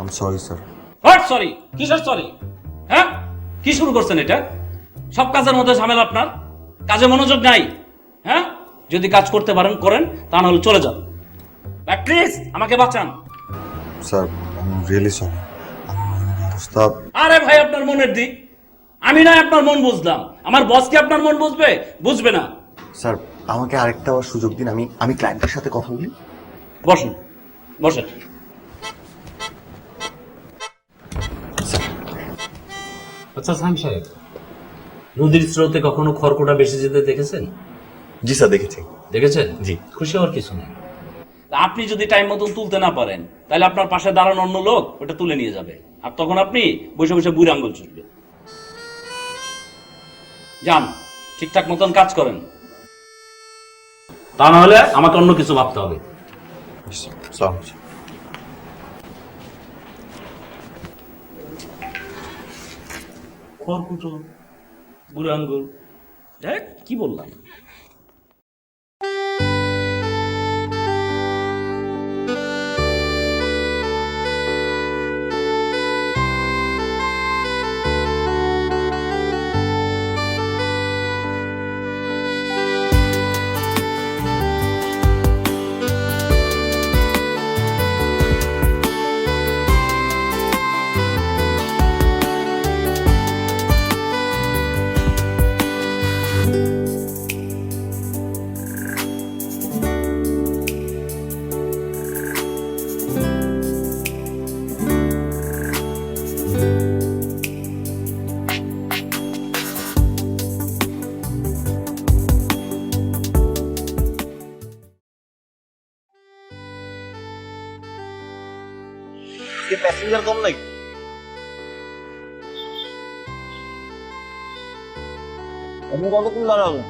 I am sorry sir. What sorry? কিসের sorry? হ্যাঁ, কি শুরু করছেন এটা? সব কাজের মধ্যে ঝামেলা আপনার, কাজে মনোযোগ নাই। হ্যাঁ, যদি কাজ করতে পারেন করেন, তা নাহলে চলে যান। প্লিজ আমাকে বাঁচান। Sir I am really sorry. অবস্থা আরে ভাই, আপনার মনের দিক আমি না আপনার মন বুঝলাম, আমার বস কি আপনার মন বুঝবে? বুঝবে না। স্যার, আমাকে আরেকটা সুযোগ দিন, আমি ক্লায়েন্টের সাথে কথা বলি। বসুন, বসেন। আচ্ছা সাহেব সাহেব, নদীর স্রোতে কখনো খড়কুটা বেশি যেতে দেখেছেন? জি স্যার, দেখেছি। দেখেছেন? জি। খুশি হওয়ার কিছু নেই। তা আপনি যদি টাইম মতন তুলতে না পারেন, তাহলে আপনার পাশে দাঁড়ানো অন্য লোক ওটা তুলে নিয়ে যাবে, আর তখন আপনি বসে বসে বুড়ি আঙ্গুল চুষবেন। যান, ঠিকঠাক মতন কাজ করেন, তা না হলে আমাকে অন্য কিছু ভাবতে হবে। স্যার, খড়কুটো, বুড়ি আঙ্গুল, দেখ কি বললাম। প্যাসেঞ্জার কম নাকি? আপনি কতক্ষণ দাঁড়াবেন?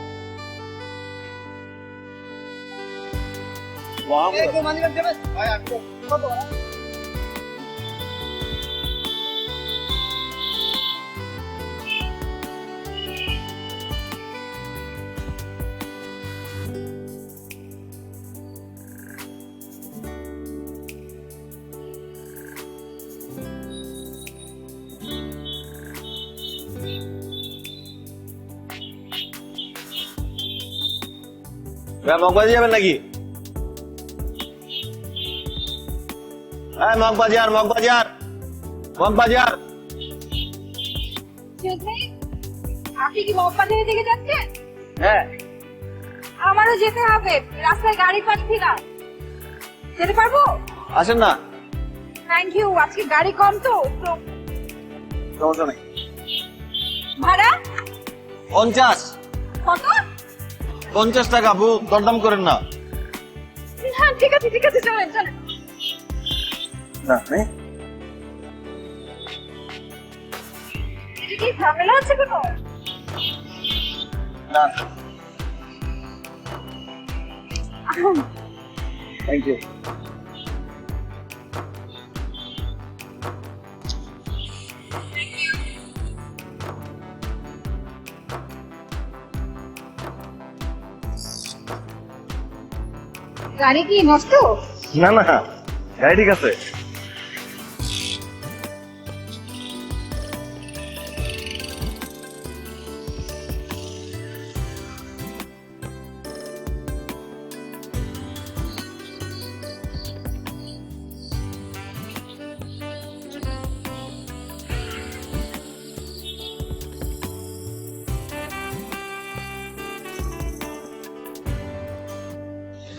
মগবাজি যাবেন নাকি? মগবাজার মগবাজার মগবাজার। আপনি কি মগবাজারের দিকে যাচ্ছেন? হ্যাঁ, আমারও যেতে হবে, রাস্তায় গাড়ি পাচ্ছি না। যেতে পারবো? আসেন না। থ্যাংক ইউ, আজকে গাড়ি কম তো। সমস্যা নেই। ভাড়া 50। কত? 50 টাকা। দরদাম করেন না। হ্যাঁ ঠিক আছে ঠিক আছে, চলেন চলেন। না এটা কি ঝামেলা হচ্ছে কোনো? না, থ্যাংক ইউ। গাড়ি কি নষ্ট? না না, গাড়ি ঠিক আছে।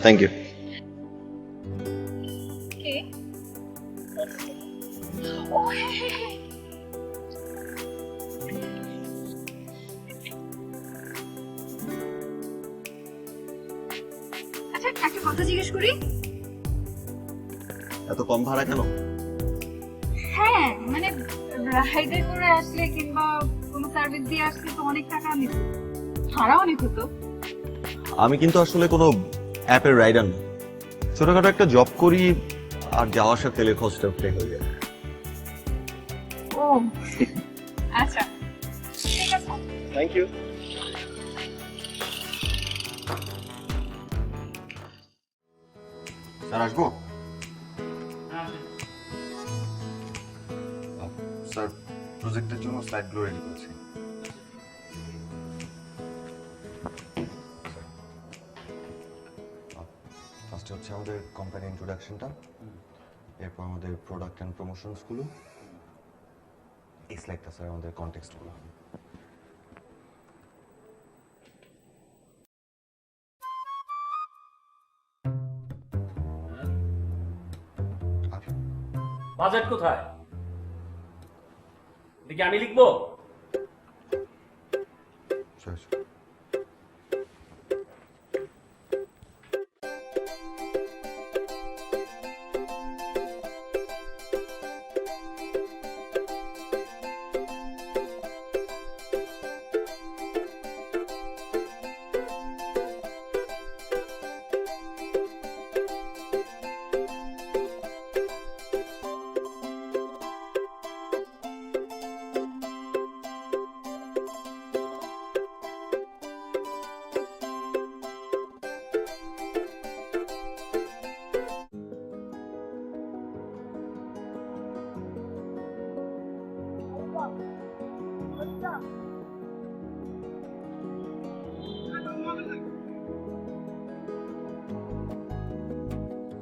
Thank you. কে? ও হ্যাঁ হ্যাঁ হ্যাঁ। আচ্ছা একটা কথা জিজ্ঞেস করি। এত কম ভাড়া কেন? হ্যাঁ মানে রাইডে করে আসলে কিংবা কোনো সার্ভিস দিয়ে আসলে তো অনেক টাকা নিত, ভাড়া অনেক হতো। আমি কিন্তু আসলে কোনো অ্যাপের রাইডার না, ছোটখাটো একটা জব করি, আর যাওয়া আসা তেলের খরচটা উঠে হয়ে যায়। ও আচ্ছা ঠিক আছে। Thank you. স্যার আসবো? স্যার প্রজেক্টের জন্য স্লাইডগুলো রেডি করেছি। ফার্স্টে হচ্ছে আমাদের কোম্পানি ইন্ট্রোডাকশনটা, এরপর আমাদের প্রোডাক্ট অ্যান্ড প্রমোশনসগুলো, এই স্লাইডটা স্যার আমাদের কনটেক্সটগুলো। বাজেট কোথায়? এদিকে আমি লিখবো? Sure.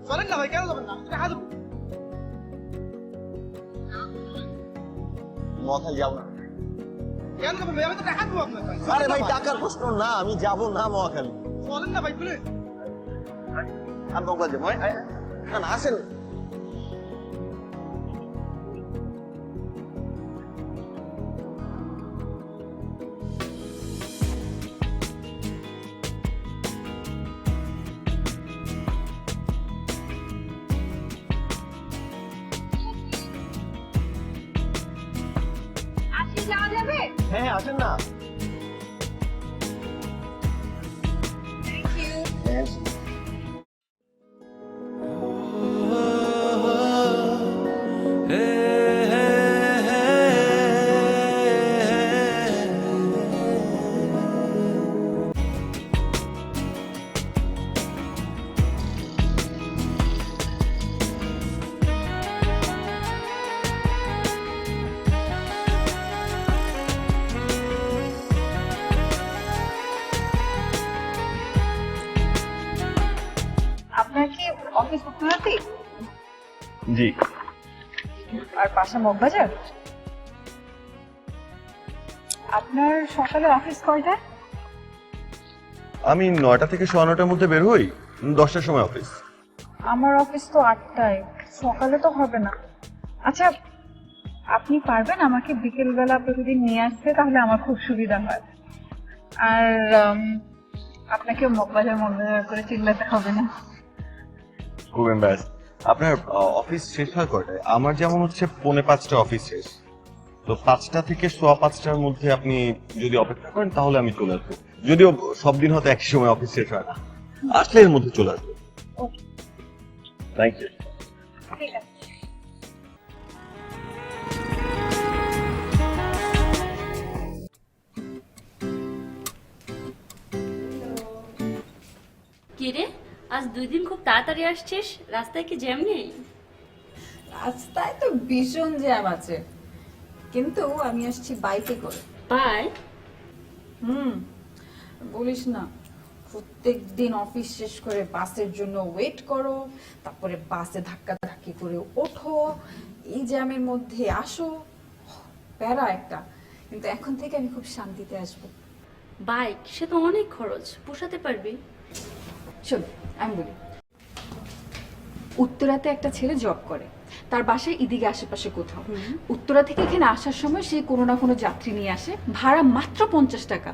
চলেন না ভাই, কেন যাবেন না? টাকা দেবো। মহাখালী যাবো না। কেন যাবেন ভাই? আমি তো টাকা দেবো আপনাকে। আরে ভাই টাকার প্রশ্ন না, আমি যাব না মহাখালী। চলেন না ভাই, প্লিজ। আমি বকলা যাবো। না না আসেন। আসি, যাওয়া যাবে? হ্যাঁ আসেন না। Thank you. আপনার কি অফিস উত্তরাতে? জি। আর পাশে মগবাজার? আপনার সকালে অফিস কয়টায়? আমি 9টা থেকে 9:15টার মধ্যে বের হই, 10টার সময় অফিস। আমার অফিস তো 8টায়, সকালে তো হবে না। আচ্ছা, আপনি পারবেন আমাকে বিকেলবেলা প্রতিদিন নিয়ে আসতে? তাহলে আমার খুব সুবিধা হয়। আর আপনাকে মগবাজার মগবাজার করে চিল্লাতে হবে না। খুব এম্বারেস। আপনার অফিস শেষ হয় কয়টায়? আমার যেমন হচ্ছে 4:45 অফিস শেষ, তো 5টা থেকে 5:15টার মধ্যে আপনি যদি অপেক্ষা করেন তাহলে আমি চলে আসবো। যদিও সব দিন হয়তো একই সময় অফিস শেষ হয় না, আসলে এর মধ্যে চলে আসবো। ওকে, থ্যাংক ইউ। ঠিক আছে। কিরে, আজ 2 দিন খুব তাড়াতাড়ি আসছিস, রাস্তায় কি জ্যাম নেই? রাস্তায় তো ভীষণ জ্যাম আছে, কিন্তু আমি আসছি বাইকে করে। বাই। বলিস না, প্রত্যেক দিন অফিস শেষ করে বাসের জন্য ওয়েট করো, তারপরে বাসে ধাক্কা ধাক্কি করে ওঠো, এই জ্যামের মধ্যে আসো, প্যারা একটা। কিন্তু এখন থেকে আমি খুব শান্তিতে আসবো। বাইক, সে তো অনেক খরচ, পোষাতে পারবি? শোন, আমি বলি, উত্তরাতে একটা ছেলে জব করে, তার বাসায় এদিকে আশেপাশে কোথাও। উত্তরা থেকে এখানে আসার সময় সে কোনো না কোনো যাত্রী নিয়ে আসে, ভাড়া মাত্র 50 টাকা।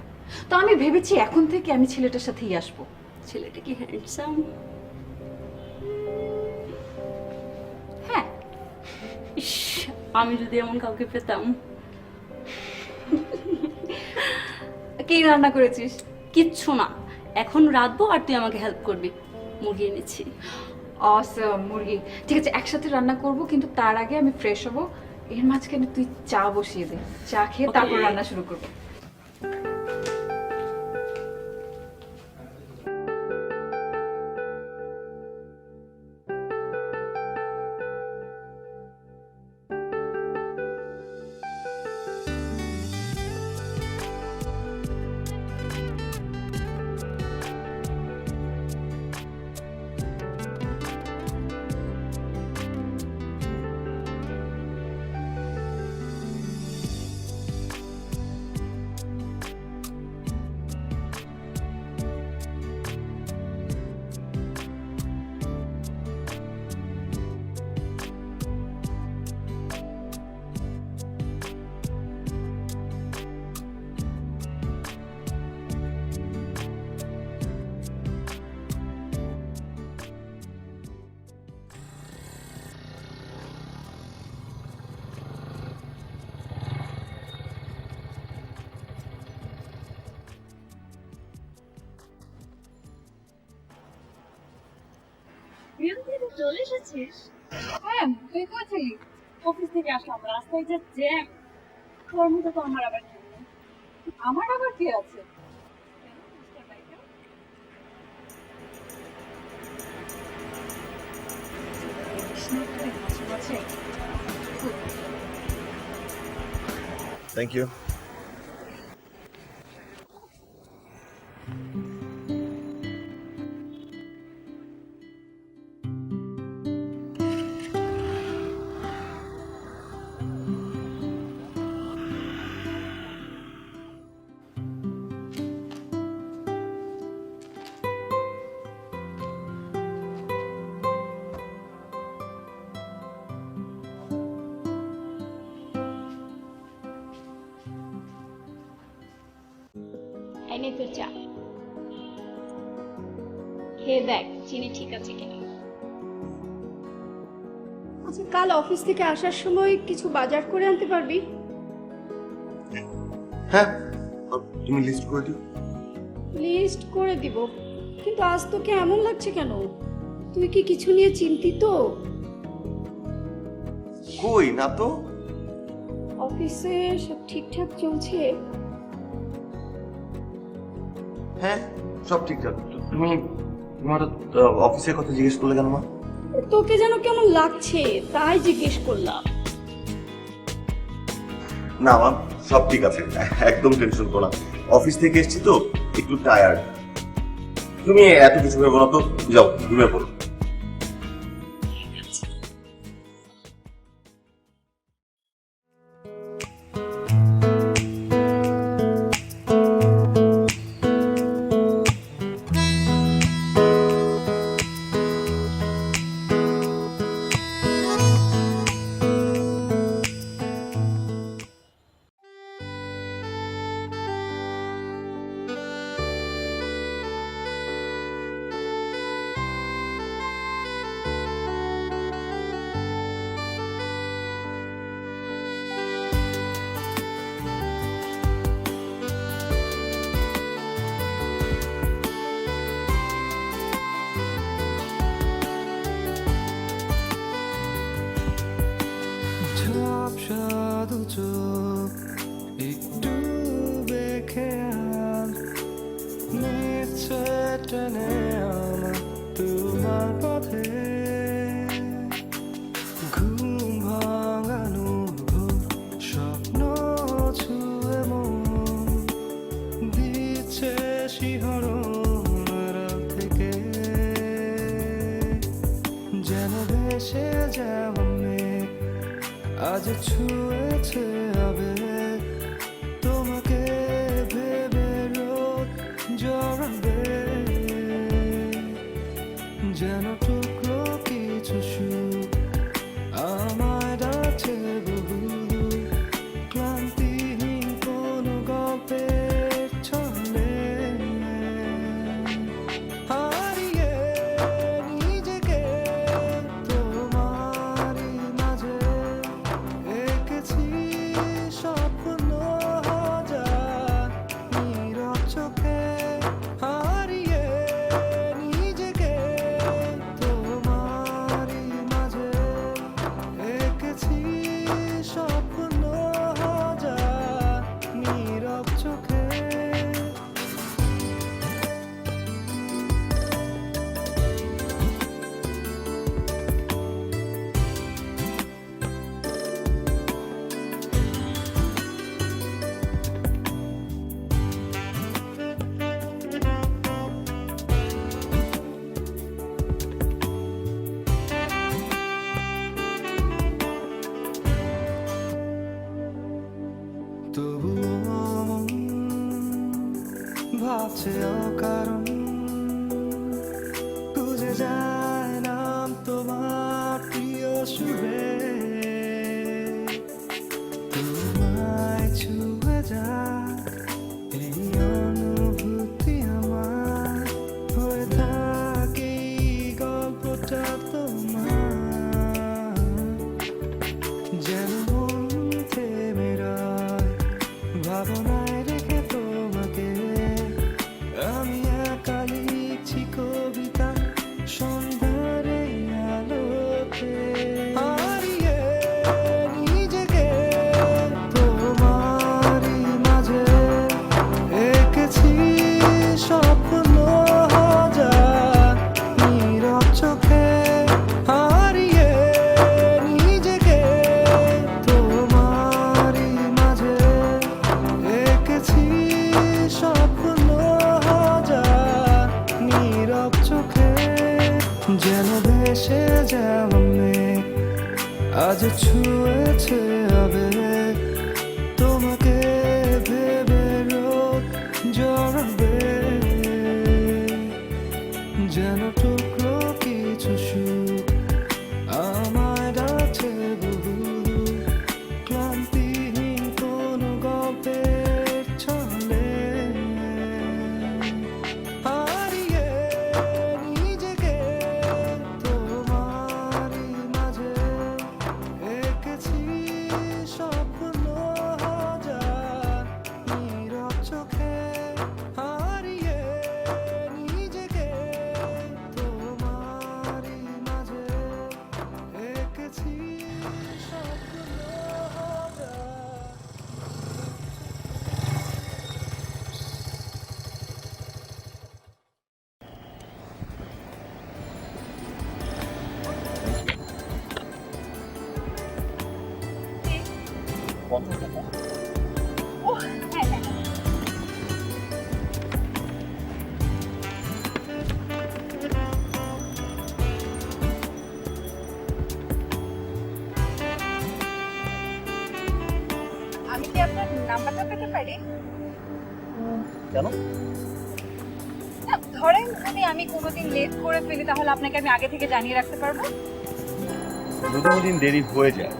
তো আমি ভেবেছি এখন থেকে আমি ছেলেটার সাথেই আসবো। ছেলেটা কি হ্যান্ডসাম? হ্যাঁ। ইস, আমি যদি এমন কাউকে পেতাম। কি রান্না করেছিস? কিচ্ছু না, এখন রাঁধবো আর তুই আমাকে হেল্প করবি। মুরগি এনেছি। অসম, মুরগি। ঠিক আছে, একসাথে রান্না করব, কিন্তু তার আগে আমি ফ্রেশ হব। এর মাঝখানে তুই চা বসিয়ে দে, চা খেয়ে তারপর Okay. রান্না শুরু করবো। চলে এসেছিস? হ্যাঁ তুই কোথায়? অফিস থেকে আসলাম, রাস্তায় যে জ্যাম। তোর মতো তো আমার আবার কেউ নেই। আমার আবার কি আছে? Thank you. এই নে তোর চা, খেয়ে দেখ চিনি ঠিক আছে কিনা। আচ্ছা, কাল অফিস থেকে আসার সময় কিছু বাজার করে আনতে পারবি? হ্যাঁ, তুমি লিস্ট করে দিও। লিস্ট করে দিব, কিন্তু আজ তোকে এমন লাগছে কেন? তুই কি কিছু নিয়ে চিন্তিত? কই না তো। অফিসে সব ঠিকঠাক চলছে? হ্যাঁ, সব ঠিকঠাক। তুমি তোমার অফিসের কথা জিজ্ঞেস করলে কেন মা? তোকে যেন কেমন লাগছে তাই জিজ্ঞেস করলাম। না মা, সব ঠিক আছে, একদম টেনশন করো না। অফিস থেকে এসেছি তো একটু টায়ার্ড। তুমি এত কিছু ভেবো না তো, যাও ঘুমিয়ে পড়ো। ঝাপসা চোখ একটু বেখেয়াল নিচ্ছে টেনে আমার তোমার পথে। ঘুম ভাঙানো ভোর স্বপ্ন ছুঁয়ে মন দিচ্ছে শিহরণ রাত থেকে। যেন ভেসে যাওয়া মেঘ আজ ছুঁয়েছে আবেগ, তোমাকে ভেবে রোদ জড়াবে। যেন টুকরো কিছু সুখ আমায় ডাকছে বহুদূর, ক্লান্তিহীন কোনো গল্পের ছলে। হারিয়ে নিজেকে তোমারই মাঝে এঁকেছি স্বপ্ন হাজার নীরব চোখে। হারিয়ে নিজেকে তোমারই মাঝে এঁকেছি স্বপ্ন হাজার নীরব চোখে। তবুও মন ভাবছে অকারণ, খুঁজে যায় নাম তোমার প্রিয় সুরে। তোমায় ছুঁয়ে যায় এই অনুভূতি আমার, হয়ে থাকে গল্পটা তোমার। যেন মন থেমে রয় ভাবনায় রেখে তোমাকে, আমি একা লিখছি কবিতা সন্ধ্যারে আলো। আজ ছুঁয়েছে আবেগ তোমাকে ভেবে রোদ জড়াবে যেন টুকরো কিছু সুখ আমায় ডাকছে বহু ক্লান্তিহীন কোনো গল্পের ছলে হারিয়ে নিজেকে তোমারই মাঝে এঁকেছি স্বপ্ন হাজার নীরব চোখে হারিয়ে নিজেকে তোমারই মাঝে এঁকেছি স্বপ্ন হাজার আমি কি আপনার নাম্বারটা পেতে পারি? কেন? না, ধরেন যদি আমি কোনোদিন লেট করে ফেলি তাহলে আপনাকে আমি আগে থেকে জানিয়ে রাখতে পারবো। যদি কোনোদিন দেরি হয়ে যায়,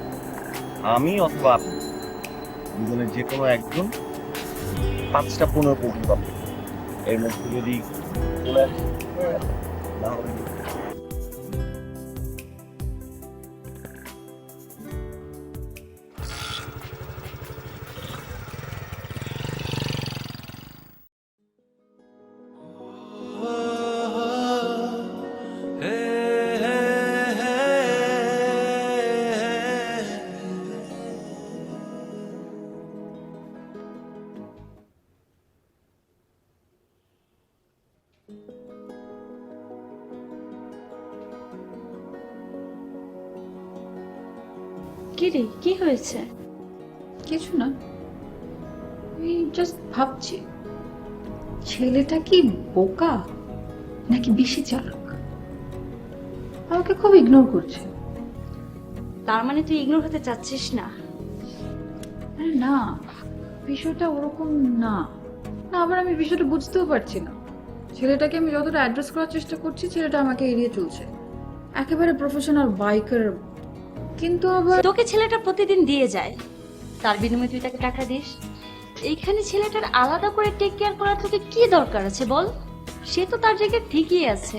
আমি অথবা আপনি দুজনের যে কোনো একজন 5টা 15 পৌঁছে পাবে। এর মধ্যে যদি চলে আসে, না হলে কি রে, কি হয়েছে? কিছু না, আমি জাস্ট ভাবছি ছেলেটা কি বোকা নাকি বেশি চালাক, আমাকে খুব ইগনোর করছে। তার মানে তুই ইগনোর হতে চাচ্ছিস না? আরে না, বিষয়টা ওরকম না। না, আবার আমি বিষয়টা বুঝতেও পারছি না। ছেলেটাকে আমি যতটা অ্যাড্রেস করার চেষ্টা করছি, ছেলেটা আমাকে এড়িয়ে চলছে, একেবারে প্রফেশনাল বাইকার। কিন্তু আবার তোকে ছেলেটা প্রতিদিন দিয়ে যায়, তার বিনিময়ে তুই তাকে টাকা দিস। এইখানে ছেলেটার আলাদা করে টেক কেয়ার করার তোকে কি দরকার আছে বল? সে তো তার জায়গায় ঠিকই আছে।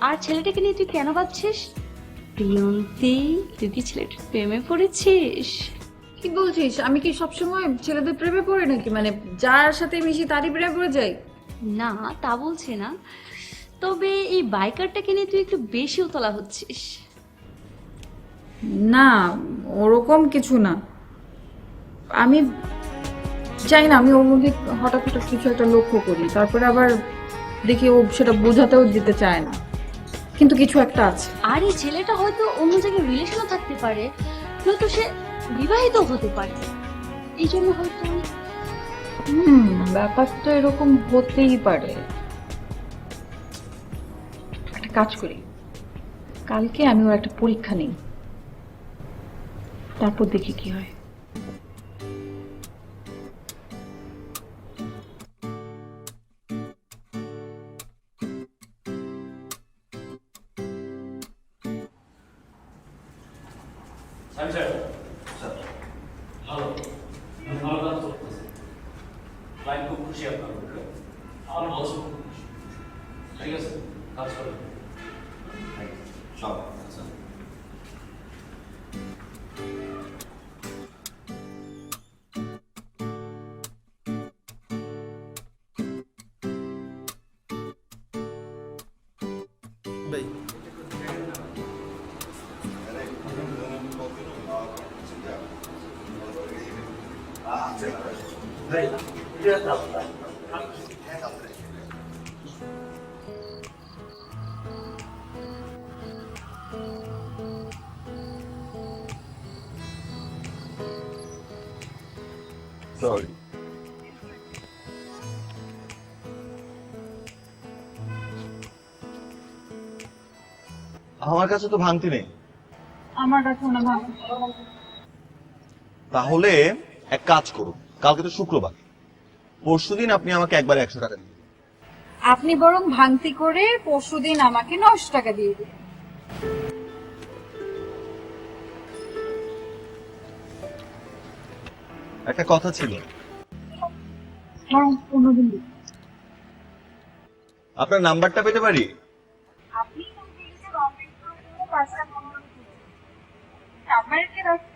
আর ছেলেটাকে নিয়ে তুই কেন ভাবছিস? প্রিয়ন্তি, তুই কি ছেলেটার প্রেমে পড়েছিস? কি বলছিস? আমি কি সবসময় ছেলেদের প্রেমে পড়ি নাকি? মানে যার সাথে মিশি তারই প্রেমে পড়ে যাই? না, তা বলছি না, তবে এই বাইকারটাকে নিয়ে তুই একটু বেশি উতলা হচ্ছিস। না, ওরকম কিছু না। আমি চাই না, আমি ওর মধ্যে হঠাৎ হঠাৎ কিছু একটা লক্ষ্য করি, তারপরে আবার দেখি ও সেটা বোঝাতেও দিতে চায় না, কিন্তু কিছু একটা আছে। আর এই ছেলেটা হয়তো অন্য জায়গায় রিলেশনও থাকতে পারে, নয়তো সে বিবাহিত হতে পারে। এই জন্য হয়তো ব্যাপারটা এরকম হতেই পারে। একটা কাজ করি, কালকে আমি ওর একটা পরীক্ষা নিই, তারপর দেখি কি হয়। ক্লায়েন্ট খুব খুশি আপনার উপরে, আমার বসও খুব খুশি। ঠিক আছে, কাজ করেন। সব ভাই সরি। আমার কাছে তো ভাঙতি নেই, আমার কাছে মনে হয় তাহলে এক কাজ করুন, কালকে তো শুক্রবার, পরশুদিন আপনি আমাকে একবারে 100 টাকা দিন। আপনি বরং ভাঙতি করে পরশুদিন আমাকে 900 টাকা দিয়ে দিন। একটা কথা ছিল, বরং অন্যদিন দিন। আপনার নাম্বারটা পেতে পারি? আপনি তো নিজের অফিস থেকে 5টা নম্বর দিয়েছেন। নাম্বার কি রাখছেন?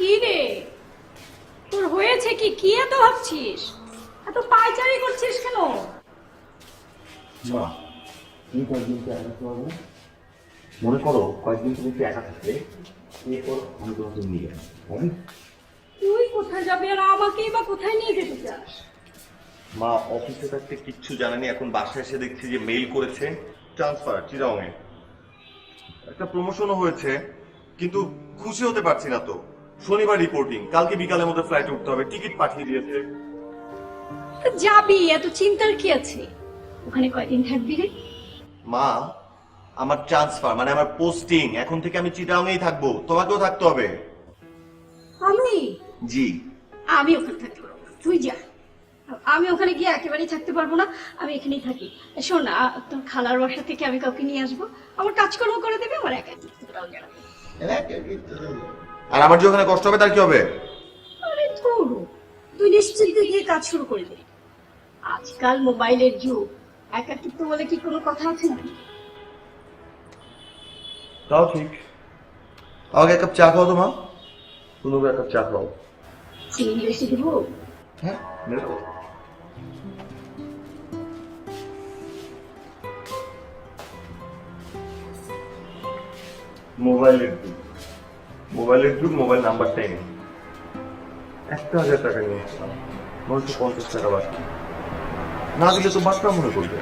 কি রে, তোর হয়েছে কি? কি এত ভাবছিস? এত পায়চারি করছিস কেন? মা, তুমি কয়েকদিন তো একা থাকবে, মনে করো কয়েকদিন তুমি একটু একা থাকবে, এরপর আমি তোমাকে নিয়ে যাবো। তুই কোথায় যাবি আর আমাকেই বা কোথায় নিয়ে যেতে চাস? মা অফিসে থাকতে কিচ্ছু জানেনি, এখন বাসায় এসে দেখছি যে মেইল করেছে ট্রান্সফার চিরাঙে, একটা প্রমোশনও হয়েছে, কিন্তু খুশি হতে পারছি না তো। শনিবার রিপোর্টিং, কালকে বিকালের মধ্যে ফ্লাইটে উঠতে হবে, টিকিট পাঠিয়ে দিয়েছে। যাবি, এত চিন্তার কি আছে? ওখানে কয়দিন থাকবি রে? মা আমার ট্রান্সফার মানে আমার পোস্টিং, এখন থেকে আমি চিটাগাংয়েই থাকবো, তোমাকেও থাকতে হবে। আমি জি। আমি ওখানে থাকতে পারবো না, তুই যা। আমি ওখানে গিয়ে একেবারেই থাকতে পারবো না, আমি এখানেই থাকি। শোন, তোর খালার বাসা থেকে আমি কাউকে নিয়ে আসবো, আমার কাজকর্ম করে দেবে, আমার একা তোরাও জানাবে। আর আমার যে ওখানে কষ্ট হবে তার কি হবে? আরে ধুর, তুই নিশ্চিন্তে গিয়ে কাজ শুরু করে দে। আজকাল মোবাইলের যুগ, একাকিত্ব বলে কি কোনো কথা আছে নাকি? তাও ঠিক। আমাকে এক কাপ চা খাও তো মা, তুমি এক কাপ চা খাও। চিনি বেশি দেবো? হ্যাঁ মেরে দাও। মোবাইলের যুগ, মোবাইলের যুগ, মোবাইল নাম্বারটাই নেই। 1000 টাকা নিয়ে আসলাম, 950 টাকা বাকি, না দিলে তো বাচ্চা মনে করবে।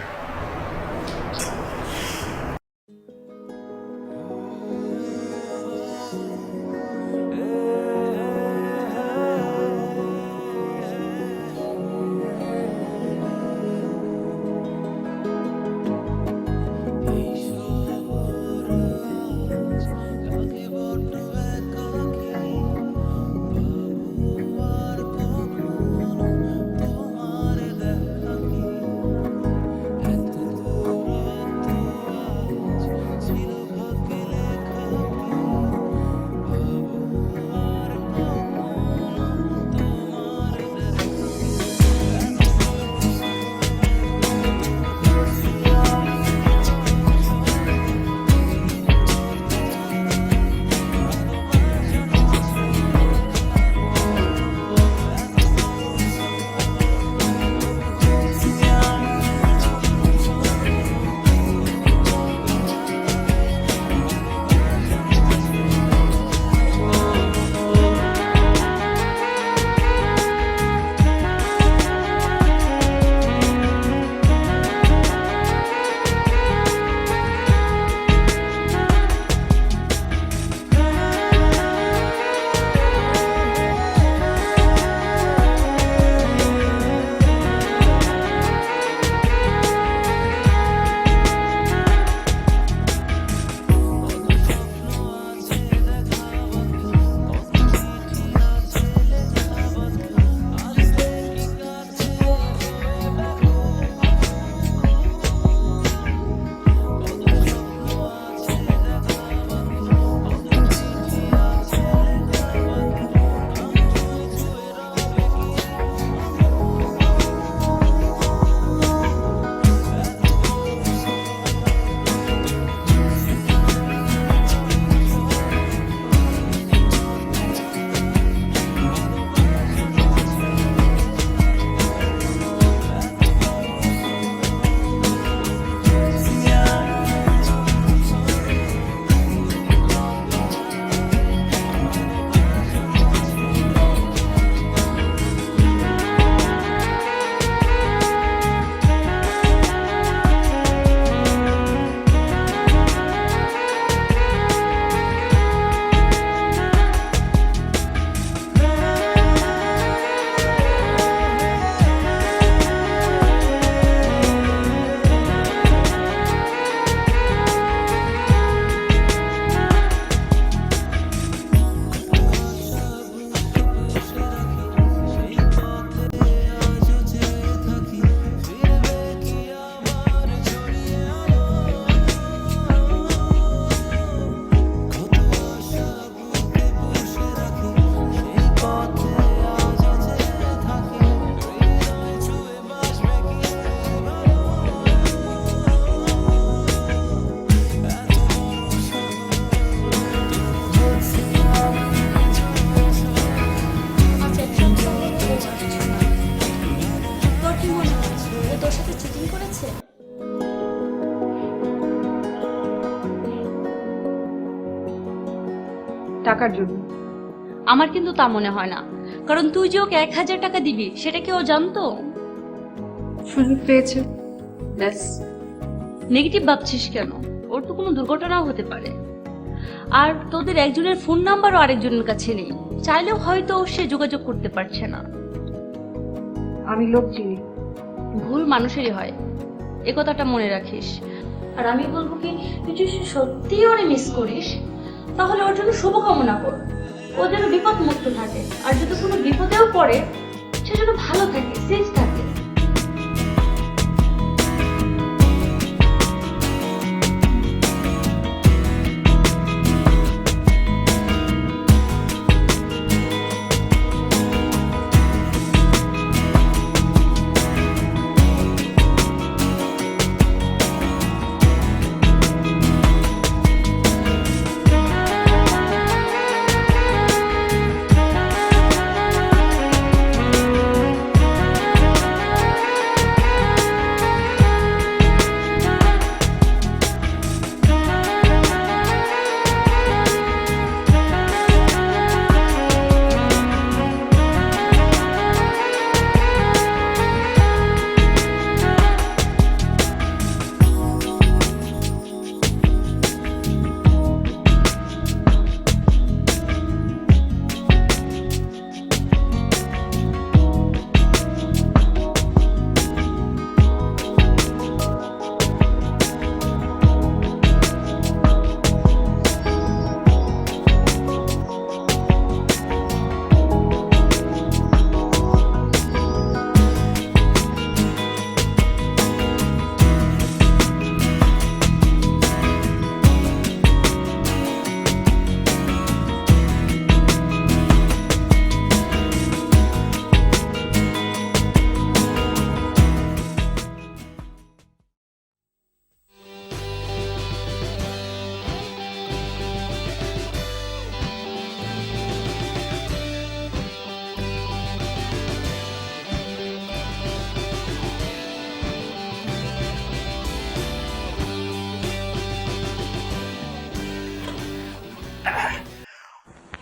টাকার জন্য। আমার কিন্তু তা মনে হয় না, কারণ তুই যে ওকে 1,000 টাকা দিবি সেটা কি ও জানতো? সুযোগ পেয়েছে, ব্যাস। নেগেটিভ ভাবছিস কেন? ওর তো কোনো দুর্ঘটনাও হতে পারে। আর তোদের একজনের ফোন নাম্বারও আরেকজনের কাছে নেই, চাইলেও হয়তো সে যোগাযোগ করতে পারছে না। আমি লোক চিনি। ভুল মানুষেরই হয়, এ কথাটা মনে রাখিস। আর আমি বলবো কি, তুই যদি সত্যিই ওরে মিস করিস তাহলে ওর জন্য শুভকামনা কর, ও যেন বিপদ মুক্ত থাকে, আর যদি কোনো বিপদেও পড়ে সে যেন ভালো থাকে, সেফ থাকে।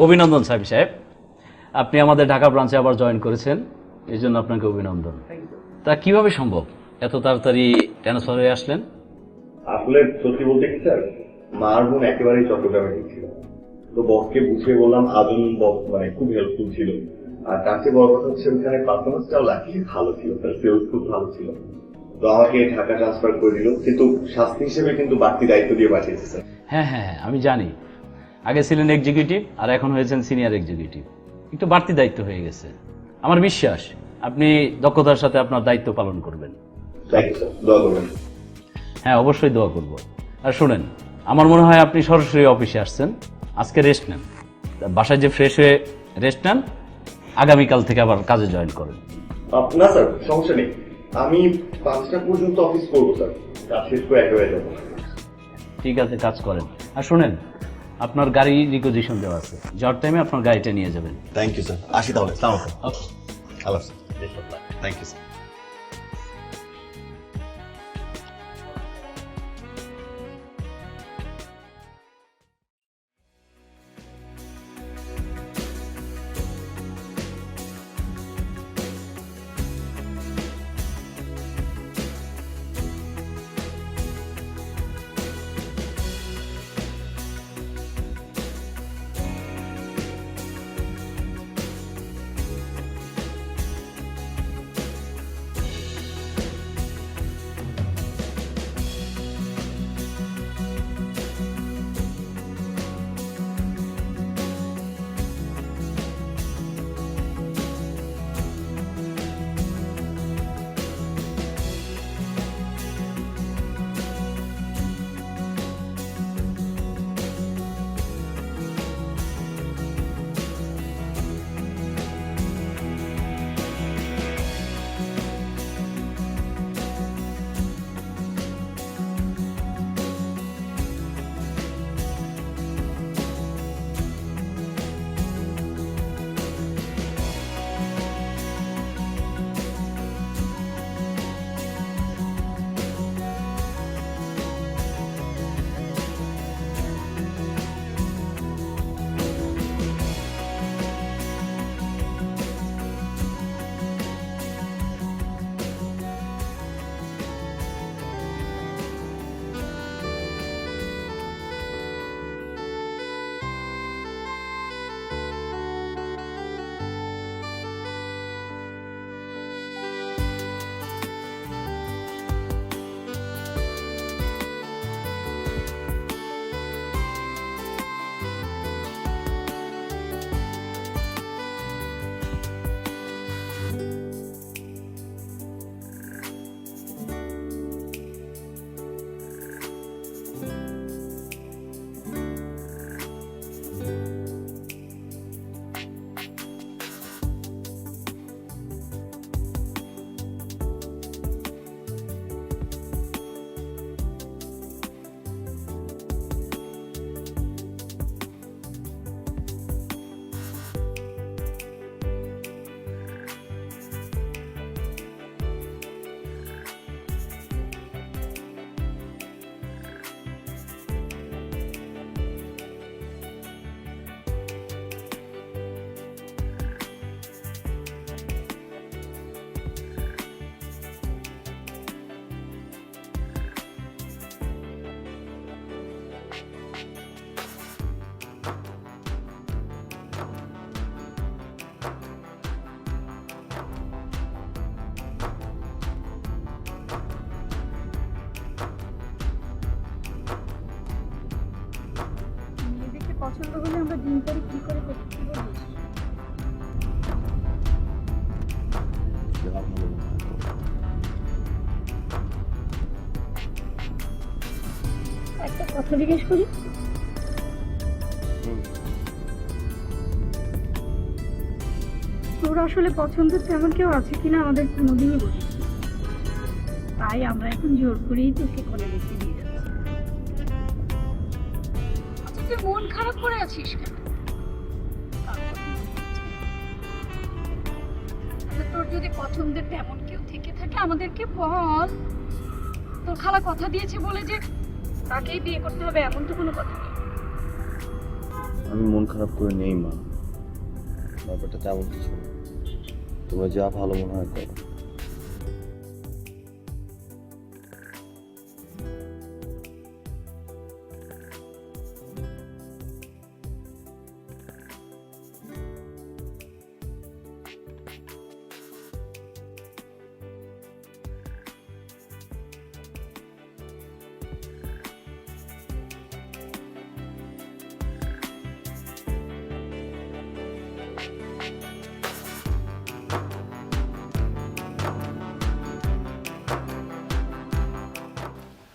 অভিনন্দন সাহেব সাহেব, আপনি আমাদের ঢাকা ব্রাঞ্চে আবার জয়েন করেছেন, এই জন্য আপনাকে অভিনন্দন। তা কিভাবে সম্ভব এত তাড়াতাড়ি ট্রান্সফার হয়ে আসলেন? আসলে সত্যি বলতে কি স্যার, মার বোন একেবারেই চট্টগ্রামে ছিল, তো বসকে বুঝিয়ে বললাম। আজন বস মানে খুব হেল্পফুল ছিল, আর তার চেয়ে বড় কথা হচ্ছে ওখানে পারফরমেন্সটাও লাকিলি ভালো ছিল স্যার, সেলস খুব ভালো ছিল, তো আমাকে ঢাকা ট্রান্সফার করে দিল, কিন্তু শাস্তি হিসেবে কিন্তু বাড়তি দায়িত্ব দিয়ে পাঠিয়েছে স্যার। হ্যাঁ হ্যাঁ হ্যাঁ, আমি জানি। আগে ছিলেন এক্সিকিউটিভ আর এখন হয়েছেন সিনিয়র এক্সিকিউটিভ, একটু বাড়তি দায়িত্ব হয়ে গেছে। আমার বিশ্বাস আপনি দক্ষতার সাথে আপনার দায়িত্ব পালন করবেন। থ্যাংক ইউ স্যার, দোয়া করবেন। হ্যাঁ, অবশ্যই দোয়া করব। আর শুনেন, আমার মনে হয় আপনি সরাসরি অফিসে আসছেন, আজকে রেস্ট নেন, বাসায় যে ফ্রেশ হয়ে রেস্ট নেন, আগামীকাল থেকে আবার কাজে জয়েন করেন। না স্যার, সমস্যা নেই, আমি 5টা পর্যন্ত অফিস করবো স্যার, কাজ শেষ করে একেবারে যাবো। ঠিক আছে, কাজ করেন। আর শুনেন, আপনার গাড়ি রিকোজিশন দেওয়া আছে, যাওয়ার টাইমে আপনার গাড়িটা নিয়ে যাবেন। থ্যাংক ইউ স্যার, আসি তাহলে। আল্লাহ থ্যাংক ইউ স্যার। দিন পরে কি করে করতে কি বলিস? একটা কথা জিজ্ঞেস করি, তোর আসলে পছন্দের তেমন কেউ আছে কিনা আমাদের কোনোদিনই বলিস না। তাই আমরা এখন জোর করেই তোকে কোলে রেখে দিয়ে যাচ্ছি। আচ্ছা, তুই মন খারাপ করে আছিস কেন? আচ্ছা, তোর যদি পছন্দের তেমন কেউ থেকে থাকে আমাদেরকে বল। তোর খালা কথা দিয়েছে বলে যে তাকেই বিয়ে করতে হবে এমন তো কোনো কথা নেই। আমি মন খারাপ করে নেই মা, ব্যাপারটা তেমন কিছু না। তোমার যা ভালো মনে হয় করো।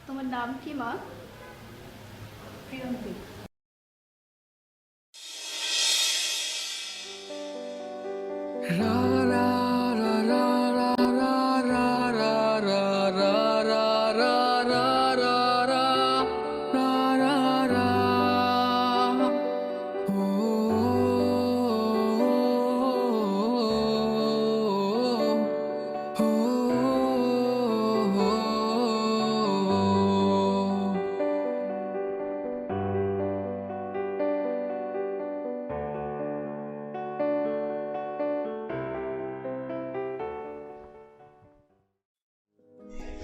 তোমার নাম কি মা? প্রিয়ন্তী।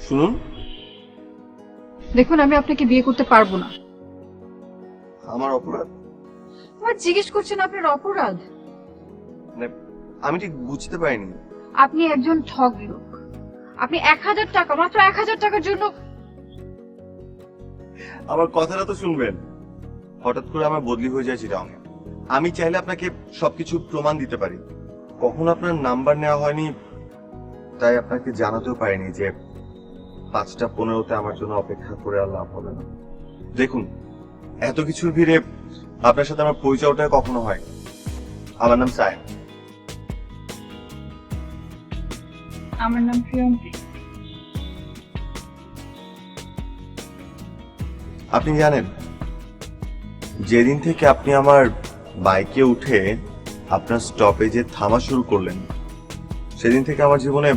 শুনুন, দেখুন, আমি আপনাকে বিয়ে করতে পারবো না। আমার অপরাধ আমার জিজ্ঞেস করছেন আপনার অপরাধ? মানে আমি ঠিক বুঝতে পারিনি। আপনি একজন ঠগ লোক। আপনি 1000 টাকা, মাত্র 1000 টাকার জন্য। আমার কথাটা তো শুনবেন। হঠাৎ করে আমার বদলি হয়ে যায় চিটাং। আমি চাইলে আপনাকে সবকিছু প্রমাণ দিতে পারি। কখনো আপনার নাম্বার নেওয়া হয়নি, তাই আপনাকে জানাতেও পারিনি যে 5:15-তে আমার জন্য অপেক্ষা করে আর লাভ হবে না। দেখুন, এত কিছুর ভিড়ে আপনার সাথে আমার পরিচয়টা কখনো হয়। আমার নাম সায়েম। আমার নাম প্রিয়ন্তী। আপনি জানেন, যেদিন থেকে আপনি আমার বাইকে উঠে আপনার স্টপেজে থামা শুরু করলেন, সেদিন থেকে আমার জীবনে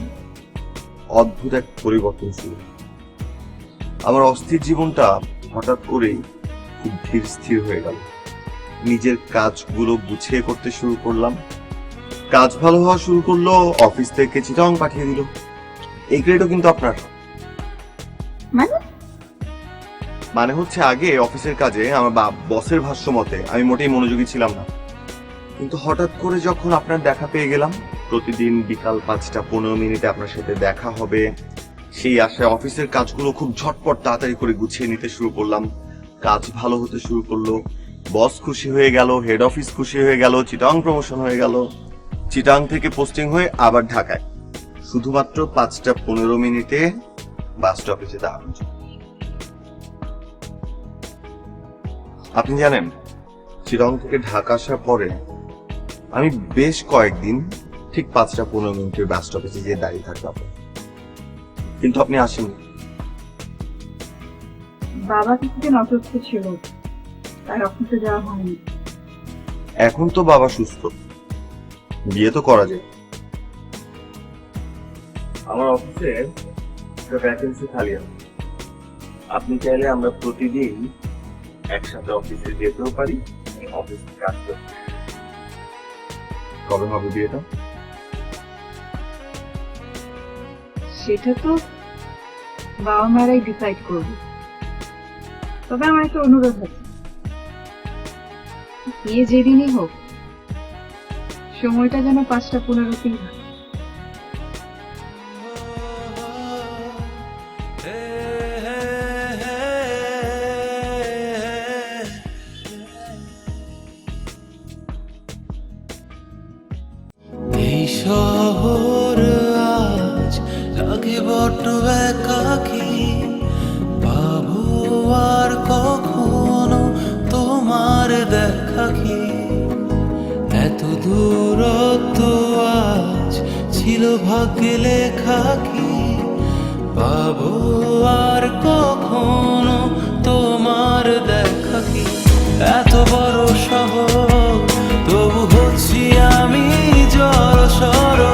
অদ্ভুত এক পরিবর্তন শুরু। আমার অস্থির জীবনটা হঠাৎ করেই খুব ধীর স্থির হয়ে গেল। নিজের কাজগুলো গুছিয়ে করতে শুরু করলাম। কাজ ভালো হওয়া শুরু করলো, অফিস থেকে চিটাং পাঠিয়ে দিল। এই গ্রেডও কিন্তু আপনার। মানে হচ্ছে, আগে অফিসের কাজে আমার বসের ভাষ্য মতে আমি মোটেই মনোযোগী ছিলাম না, কিন্তু হঠাৎ করে যখন আপনার দেখা পেয়ে গেলাম, প্রতিদিন বিকাল 5:15 আপনার সাথে দেখা হবে, সেই আশায় অফিসের কাজগুলো খুব ঝটপট তাড়াতাড়ি করে গুছিয়ে নিতে শুরু করলাম। কাজ ভালো হতে শুরু করলো, বস খুশি হয়ে গেল, হেড অফিস খুশি হয়ে গেল, চিটাং প্রমোশন হয়ে গেল, চিটাং থেকে পোস্টিং হয়ে আবার ঢাকায়, শুধুমাত্র 5:15 বাস স্টপেজে দাঁড়ানো। আপনি জানেন, চিটাং থেকে ঢাকা আসার পরে আমি বেশ কয়েকদিন ঠিক 5:15 বাস স্টপেজে গিয়ে দাঁড়িয়ে থাকতাম, কিন্তু আপনি আসেননি। বাবা কিছুদিন অসুস্থ ছিল, তাই অফিসে যাওয়া হয়নি। এখন তো বাবা সুস্থ, বিয়ে তো করা যায়। আমার অফিসে একটা ভ্যাকেন্সি খালি আছে। আপনি চাইলে আমরা প্রতিদিন একসাথে অফিসে যেতেও পারি, অফিস থেকে আসতেও পারি। কবে হবে বিয়েটা? সেটা তো বাবা মারাই ডিসাইড করবে। তবে আমার একটা অনুরোধ আছে, বিয়ে যেদিনই হোক, সময়টা যেন 5:15 হয়। লাগে বড্ড একাকী, পাবো আর কখনো তোমার দেখা কি? এত দূরত্ব আজ ছিল ভাগ্যে লেখা কি? পাবো আর কখনো তোমার দেখা কি? এত বড় শহর তবু হচ্ছি আমি জড়সড়,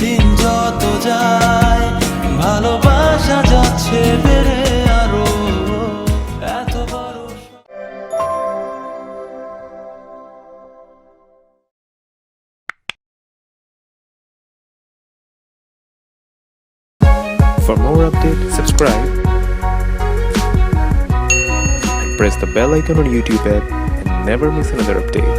দিন যত যায় ভালোবাসা যাচ্ছে বেড়ে আরো। এত বড় For more updates, subscribe and press the bell icon on YouTube app and never miss another update.